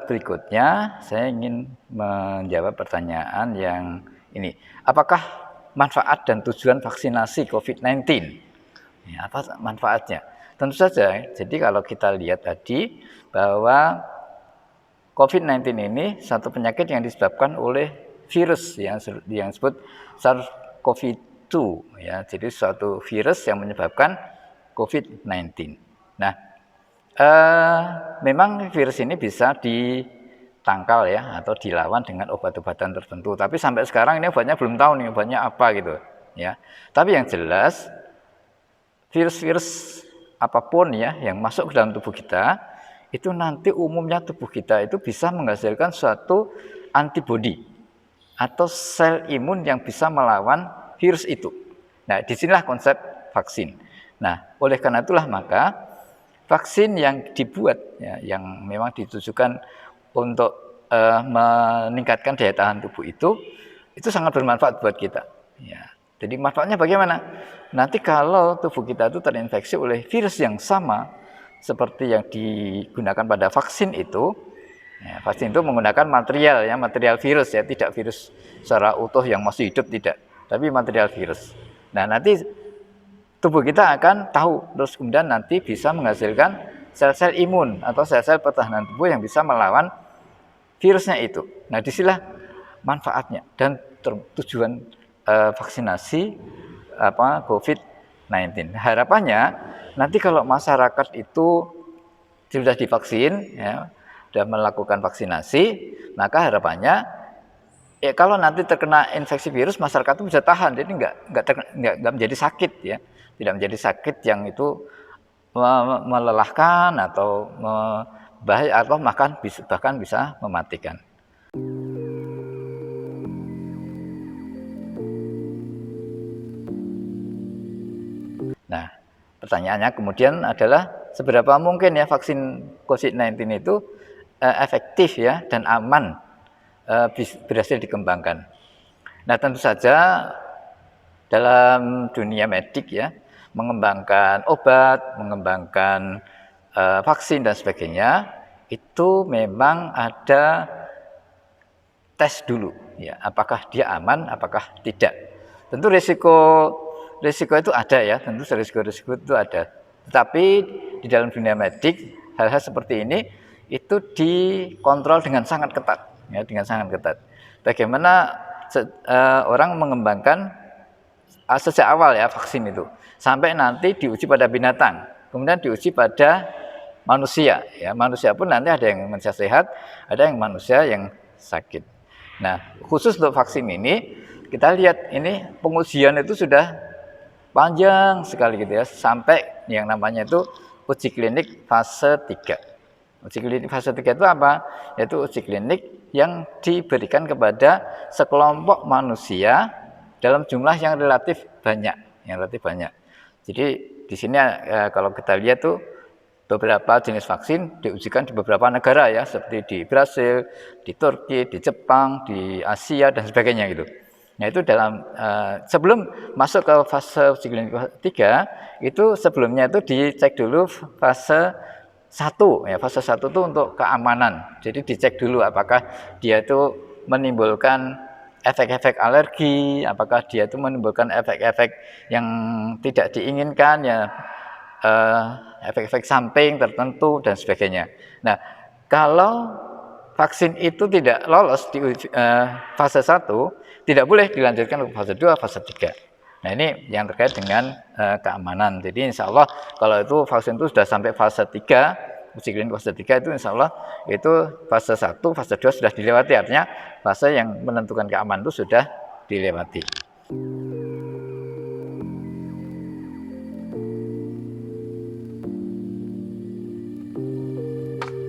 Berikutnya saya ingin menjawab pertanyaan yang ini. Apakah manfaat dan tujuan vaksinasi COVID-19? Ya, apa manfaatnya? Tentu saja. Jadi kalau kita lihat tadi bahwa COVID-19 ini satu penyakit yang disebabkan oleh virus yang disebut SARS-CoV-2 ya. Jadi suatu virus yang menyebabkan COVID-19. Nah, memang virus ini bisa ditangkal ya atau dilawan dengan obat-obatan tertentu. Tapi sampai sekarang ini obatnya belum tahu nih obatnya apa gitu ya. Tapi yang jelas virus-virus apapun ya yang masuk ke dalam tubuh kita itu nanti umumnya tubuh kita itu bisa menghasilkan suatu antibodi atau sel imun yang bisa melawan virus itu. Nah, disinilah konsep vaksin. Nah, oleh karena itulah maka vaksin yang dibuat ya, yang memang ditujukan untuk meningkatkan daya tahan tubuh itu sangat bermanfaat buat kita. Ya. Jadi manfaatnya bagaimana? Nanti kalau tubuh kita itu terinfeksi oleh virus yang sama seperti yang digunakan pada vaksin itu, ya, vaksin itu menggunakan material virus ya, tidak virus secara utuh yang masih hidup tidak, tapi material virus. Nah, nanti tubuh kita akan tahu, terus kemudian nanti bisa menghasilkan sel-sel imun atau sel-sel pertahanan tubuh yang bisa melawan virusnya itu. Nah, disinilah manfaatnya dan tujuan vaksinasi COVID-19. Harapannya nanti kalau masyarakat itu sudah divaksin, ya, sudah melakukan vaksinasi, maka harapannya ya kalau nanti terkena infeksi virus masyarakat itu bisa tahan, jadi nggak menjadi sakit ya, tidak menjadi sakit yang itu melelahkan atau bahaya atau bahkan bisa mematikan. Nah, pertanyaannya kemudian adalah seberapa mungkin ya vaksin COVID-19 itu efektif ya dan aman berhasil dikembangkan. Nah, tentu saja dalam dunia medik ya, mengembangkan obat, mengembangkan vaksin dan sebagainya, itu memang ada tes dulu ya, apakah dia aman, apakah tidak. Tentu risiko itu ada ya, tentu risiko itu ada. Tetapi di dalam dunia medik hal-hal seperti ini itu dikontrol dengan sangat ketat, ya, dengan sangat ketat. Bagaimana orang mengembangkan sejak awal ya vaksin itu sampai nanti diuji pada binatang, kemudian diuji pada manusia. Ya, manusia pun nanti ada yang manusia sehat, ada yang manusia yang sakit. Nah, khusus untuk vaksin ini kita lihat ini pengujian itu sudah panjang sekali gitu ya, sampai yang namanya itu uji klinik fase 3. Uji klinik fase 3 itu apa? Yaitu uji klinik yang diberikan kepada sekelompok manusia dalam jumlah yang relatif banyak, Jadi di sini kalau kita lihat tuh beberapa jenis vaksin diujikan di beberapa negara ya, seperti di Brasil, di Turki, di Jepang, di Asia dan sebagainya gitu. Nah, itu dalam sebelum masuk ke fase uji klinik 3, itu sebelumnya itu dicek dulu fase 1 ya. Fase 1 itu untuk keamanan. Jadi dicek dulu apakah dia itu menimbulkan efek-efek alergi, apakah dia itu menimbulkan efek-efek yang tidak diinginkan ya, efek-efek samping tertentu dan sebagainya. Nah, kalau vaksin itu tidak lolos di fase 1, tidak boleh dilanjutkan ke fase 2, fase 3. Nah, ini yang terkait dengan keamanan. Jadi insya Allah kalau itu vaksin itu sudah sampai fase 3, uji klinik fase 3 itu insya Allah itu fase 1, fase 2 sudah dilewati. Artinya fase yang menentukan keamanan itu sudah dilewati.